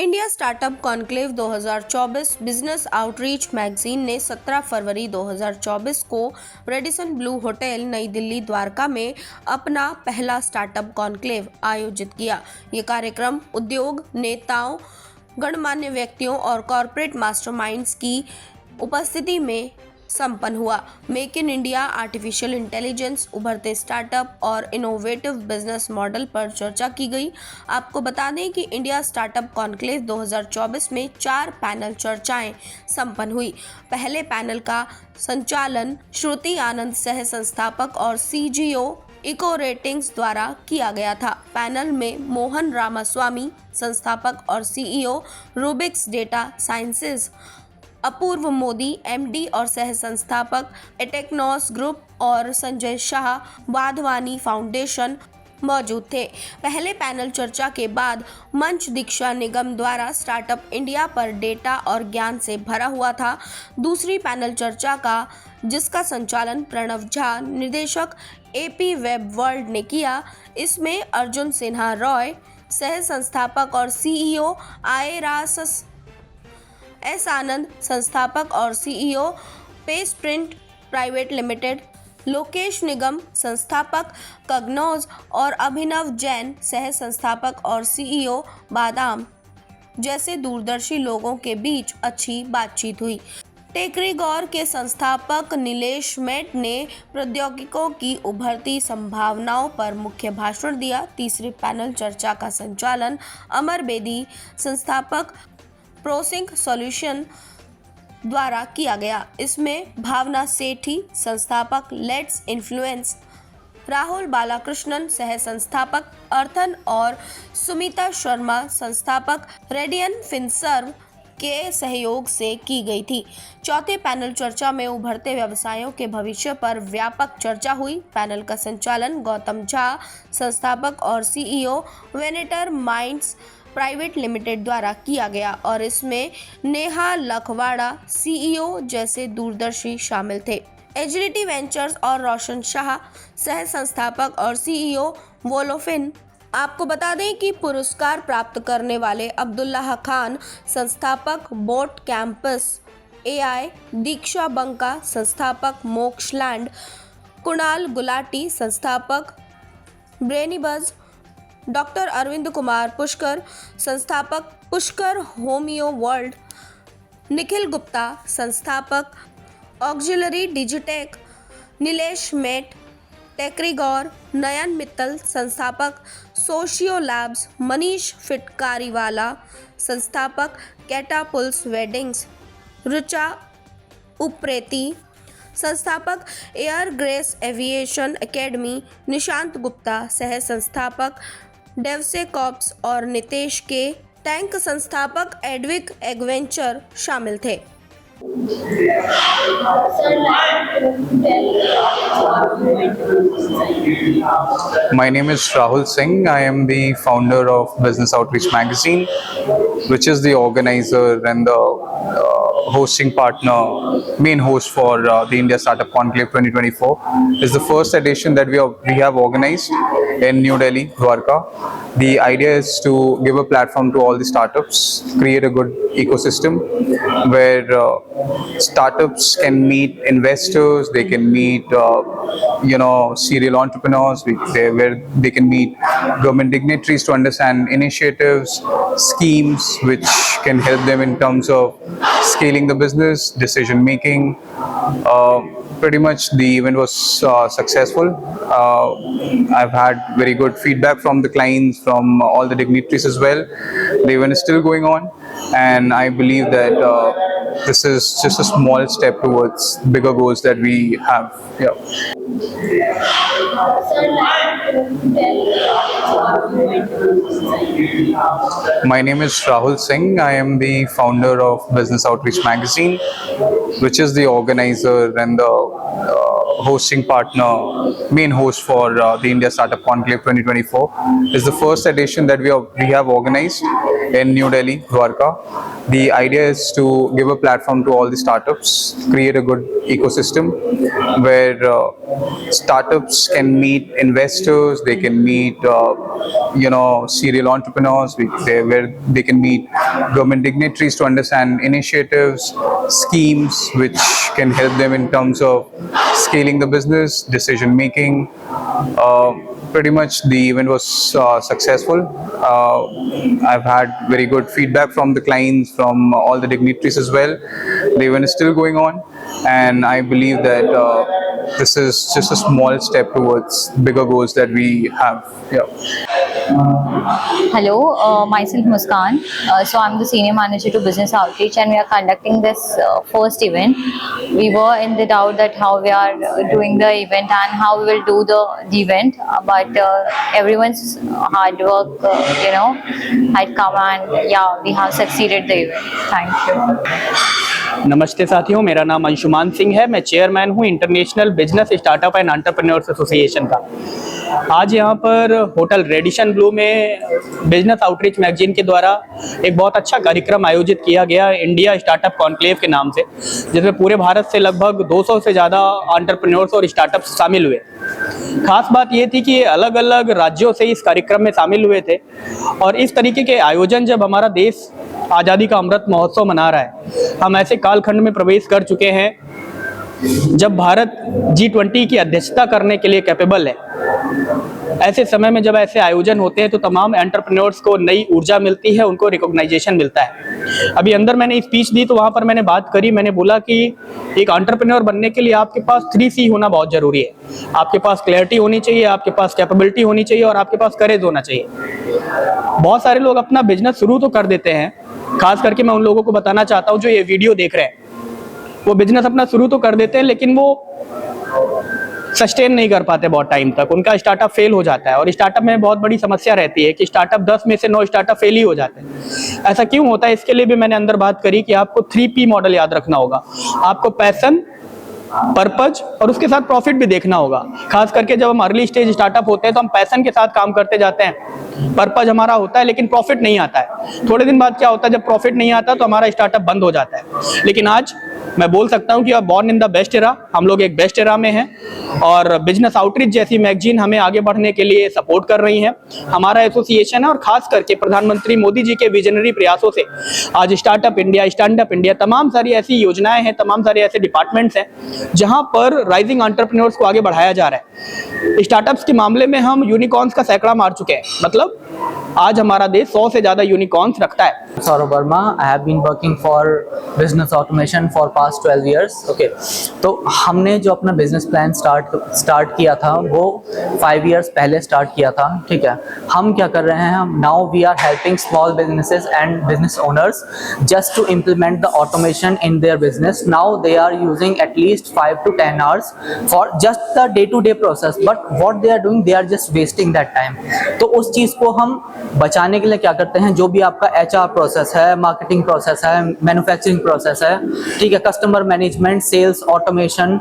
India startup conclave 2024 business outreach magazine ने 17 फरवरी 2024 को Radisson Blu hotel नई दिल्ली द्वारका में अपना पहला स्टार्टअप कॉन्क्लेव आयोजित किया। ये कार्यक्रम उद्योग नेताओं, गणमान्य व्यक्तियों और कॉरपोरेट मास्टरमाइंड्स की उपस्थिति में संपन्न हुआ। Make in India, artificial intelligence, उभरते स्टार्टअप और इनोवेटिव बिजनेस मॉडल पर चर्चा की गई। आपको बता दें कि इंडिया स्टार्टअप कॉन्क्लेव 2024 में 4 पैनल चर्चाएं संपन्न हुई। पहले पैनल का संचालन श्रुति आनंद, सह संस्थापक और सीजीओ इको रेटिंग्स द्वारा किया गया था। पैनल में मोहन रामास्वामी, संस्थापक और सीईओ रूबिक्स डेटा साइंसेज, अपूर्व मोदी, एमडी और सह संस्थापक एटेक्नॉस ग्रुप और संजय शाह, वाधवानी फाउंडेशन मौजूद थे। पहले पैनल चर्चा के बाद मंच दीक्षा निगम द्वारा स्टार्टअप इंडिया पर डेटा और ज्ञान से भरा हुआ था। दूसरी पैनल चर्चा का जिसका संचालन प्रणव झा, निर्देशक एपी वेब वर्ल्ड ने किया। इसमें अर्जुन सिन्हा रॉय, सह संस्थापक और सीईओ आयरासस, एस आनंद, संस्थापक और CEO pace print private limited, Lokesh Nigam, संस्थापक कगनौज और अभिनव जैन, सह संस्थापक और सीईओ बादाम जैसे दूरदर्शी लोगों के बीच अच्छी बातचीत हुई। टेकरीगौर के संस्थापक नीलेश मेट ने प्रौद्योगिकों की उभरती संभावनाओं पर मुख्य भाषण दिया। तीसरी पैनल चर्चा का संचालन अमर बेदी, संस्थापक प्रोसिंक सॉल्यूशन द्वारा किया गया। इसमें भावना सेठी, संस्थापक लेट्स इन्फ्लुएंस, राहुल बालाकृष्णन, सह संस्थापक अर्थन और सुमिता शर्मा, संस्थापक रेडियन फिनसर्व के सहयोग से की गई थी। चौथे पैनल चर्चा में उभरते व्यवसायों के भविष्य पर व्यापक चर्चा हुई। पैनल का संचालन गौतम झा, संस्थापक और सीईओ वेनेटर माइंड्स प्राइवेट लिमिटेड द्वारा किया गया और इसमें नेहा लखवाड़ा, सीईओ जैसे दूरदर्शी शामिल थे। एजिलिटी वेंचर्स और रोशन शाह, सह संस्थापक और सीईओ वोलोफिन। आपको बता दें कि पुरस्कार प्राप्त करने वाले अब्दुल्लाह खान, संस्थापक बोट कैंपस एआई, दीक्षा बंका, संस्थापक मोक्षलैंड, कुणाल गुलाटी, संस्थापक ब्रेनीबज, डॉक्टर अरविंद कुमार पुष्कर, संस्थापक पुष्कर होमियो वर्ल्ड, निखिल गुप्ता, संस्थापक ऑक्सिलरी डिजिटेक, नीलेश मेट, टेकरीगौर, नयन मित्तल, संस्थापक सोशियो लैब्स, मनीष फिटकारीवाला, संस्थापक कैटापुल्स वेडिंग्स, रुचा उप्रेती, संस्थापक air grace aviation academy, Nishant Gupta, सह संस्थापक डेवसेकॉप्स और नितेश के, टैंक संस्थापक एडविक एडवेंचर शामिल थे। My name is Rahul Singh. I am the founder of Business Outreach Magazine, which is the organizer and the hosting partner, main host for the India Startup Conclave 2024. It's the first edition that we have organized in New Delhi, Dwarka. The idea is to give a platform to all the startups, create a good ecosystem where startups can meet investors, they can meet serial entrepreneurs, where they can meet government dignitaries to understand initiatives, schemes which can help them in terms of scaling the business, decision making. Pretty much the event was successful. I've had very good feedback from the clients, from all the dignitaries as well. The event is still going on, and I believe that this is just a small step towards bigger goals that we have. Yeah. My name is Rahul Singh. I am the founder of Business Outreach Magazine, which is the organizer and the hosting partner, main host for the India Startup Conclave 2024. It's the first edition that we have organized in New Delhi, Dwarka. The idea is to give a platform to all the startups, create a good ecosystem where startups can meet investors, they can meet serial entrepreneurs where they can meet government dignitaries to understand initiatives, schemes which can help them in terms of scaling the business, decision making. Pretty much the event was successful. I've had very good feedback from the clients, from all the dignitaries as well. The event is still going on, and I believe that this is just a small step towards bigger goals that we have. Yeah. Hello, myself Muskan. So I'm the senior manager to business outreach, and we are conducting this first event. We were in the doubt that how we are doing the event and how we will do the event, but everyone's hard work, had come, and yeah, we have succeeded the event. Thank you. नमस्ते साथियों, मेरा नाम अंशुमान सिंह है। मैं chairman हूँ international business startup and entrepreneurs association का। आज यहाँ पर होटल रेडिशन ब्लू में बिजनेस आउटरीच मैगजीन के द्वारा एक बहुत अच्छा कार्यक्रम आयोजित किया गया इंडिया स्टार्टअप कॉन्क्लेव के नाम से, जिसमें पूरे भारत से लगभग 200 से ज़्यादा एंटरप्रेन्योर्स और स्टार्टअप्स शामिल हुए। खास बात ये थी कि अलग अलग राज्यों से इस कार्यक्रम में शामिल हुए थे, और इस तरीके के आयोजन जब हमारा देश आज़ादी का अमृत महोत्सव मना रहा है, हम ऐसे कालखंड में प्रवेश कर चुके हैं जब भारत G20 की अध्यक्षता करने के लिए कैपेबल है। ऐसे समय में जब ऐसे आयोजन होते हैं तो तमाम एंटरप्रेन्योर्स को नई ऊर्जा मिलती है, उनको रिकॉग्नाइजेशन मिलता है। अभी अंदर मैंने स्पीच दी तो वहाँ पर मैंने बात करी, मैंने बोला कि एक एंटरप्रेन्योर बनने के लिए आपके पास 3C होना बहुत ज़रूरी है। आपके पास क्लैरिटी होनी चाहिए, आपके पास कैपेबिलिटी होनी चाहिए, और आपके पास करेज होना चाहिए। बहुत सारे लोग अपना बिजनेस शुरू तो कर देते हैं, खास करके मैं उन लोगों को बताना चाहता हूँ जो ये वीडियो देख रहे हैं। वो बिजनेस अपना शुरू तो कर देते हैं, लेकिन वो सस्टेन नहीं कर पाते बहुत टाइम तक, उनका स्टार्टअप फेल हो जाता है। और स्टार्टअप में बहुत बड़ी समस्या रहती है कि स्टार्टअप 10 में से 9 स्टार्टअप फेल ही हो जाते हैं। ऐसा क्यों होता है, इसके लिए भी मैंने अंदर बात करी कि आपको 3P मॉडल याद रखना होगा। आपको पैशन, पर्पज और उसके साथ प्रॉफिट भी देखना होगा। खास करके जब हम अर्ली स्टेज स्टार्टअप होते हैं तो हम पैशन के साथ काम करते जाते हैं, पर्पज हमारा होता है, लेकिन प्रॉफिट नहीं आता है। थोड़े दिन बाद क्या होता है, जब प्रॉफिट नहीं आता तो हमारा स्टार्टअप बंद हो जाता है। लेकिन आज मैं बोल सकता हूं कि आप born in the best era, हम लोग एक बेस्ट एरा में हैं, और बिजनेस आउटरीच जैसी मैगजीन हमें आगे बढ़ने के लिए सपोर्ट कर रही है। हमारा एसोसिएशन है, और खास करके प्रधानमंत्री मोदी जी के विजनरी प्रयासों से आज startup India, stand up India, तमाम सारी ऐसी योजनाएं हैं, तमाम सारे ऐसे डिपार्टमेंट्स हैं जहां पर राइजिंग एंटरप्रेन्योर्स को आगे बढ़ाया जा रहा है। स्टार्टअप्स के मामले में हम यूनिकॉर्न्स का सैकड़ा मार चुके हैं, मतलब आज हमारा देश 100 से ज़्यादा यूनिकॉर्न्स रखता है। Saurabh Verma, I have been working for business automation for past 12 years. Okay, तो हमने जो अपना बिजनेस प्लान स्टार्ट किया था वो 5 years पहले स्टार्ट किया था। ठीक है, हम क्या कर रहे हैं, now we are helping small businesses and business owners just to implement the automation in their business. Now they are using at least 5 to 10 hours for just the day to day process, but what they are doing, they are just wasting that time. तो उस चीज़ को हम बचाने के लिए क्या करते हैं, जो भी आपका HR प्रोसेस है, मार्केटिंग प्रोसेस है, मैन्युफैक्चरिंग प्रोसेस है, ठीक है, customer management, sales, automation,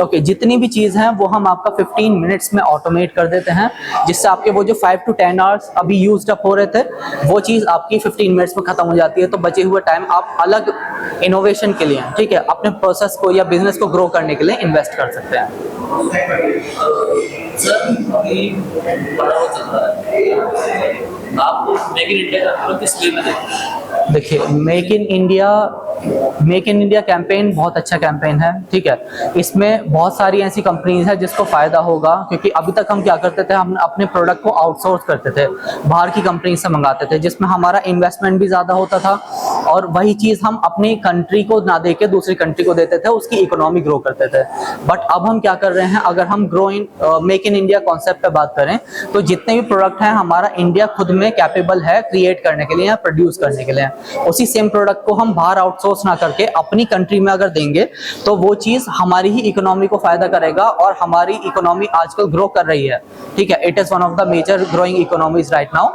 okay, जितनी भी चीज़ हैं वो हम आपका 15 मिनट्स में ऑटोमेट कर देते हैं, जिससे आपके वो जो 5 to 10 hours अभी यूज्ड अप हो रहे थे वो चीज़ आपकी 15 मिनट्स में खत्म हो जाती है। तो बचे हुए टाइम आप अलग इनोवेशन के लिए, ठीक है, अपने प्रोसेस को या बिजनेस को ग्रो करने के लिए इन्वेस्ट कर सकते हैं। सर, अभी बड़ा हो चल रहा है, आप मेक इन इंडिया का किस वे में देखते हैं? देखिए, मेक इन इंडिया कैंपेन बहुत अच्छा कैंपेन है। ठीक है, इसमें बहुत सारी ऐसी कंपनीज हैं जिसको फ़ायदा होगा, क्योंकि अभी तक हम क्या करते थे, हम अपने प्रोडक्ट को आउटसोर्स करते थे, बाहर की कंपनी से मंगाते थे, जिसमें हमारा इन्वेस्टमेंट भी ज़्यादा होता था, और वही चीज़ हम अपनी कंट्री को ना दे के दूसरी कंट्री को देते थे, उसकी इकोनॉमी ग्रो करते थे। बट अब हम क्या कर रहे हैं, अगर हम grow in make in India concept पे बात करें तो जितने भी प्रोडक्ट हैं हमारा इंडिया खुद में कैपेबल है क्रिएट करने के लिए या प्रोड्यूस करने के लिए, उसी सेम प्रोडक्ट को हम बाहर आउटसोर्स ना करके अपनी कंट्री में अगर देंगे तो वो चीज़ हमारी ही इकोनॉमी को फायदा करेगा, और हमारी इकोनॉमी आजकल ग्रो कर रही है। ठीक है, it is one of the major growing economies right now.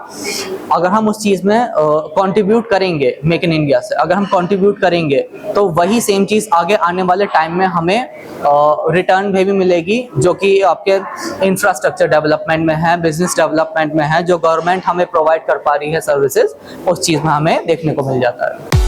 अगर हम उस चीज़ में कंट्रीब्यूट करेंगे, मेक इन इंडिया से अगर हम कंट्रीब्यूट करेंगे तो वही सेम चीज़ आगे आने वाले टाइम में हमें रिटर्न भी मिलेगी, जो कि आपके इंफ्रास्ट्रक्चर डेवलपमेंट में है, बिजनेस डेवलपमेंट में है, जो गवर्नमेंट हमें प्रोवाइड कर पा रही है सर्विसेज, उस चीज़ में हमें देखने को मिल जाता है।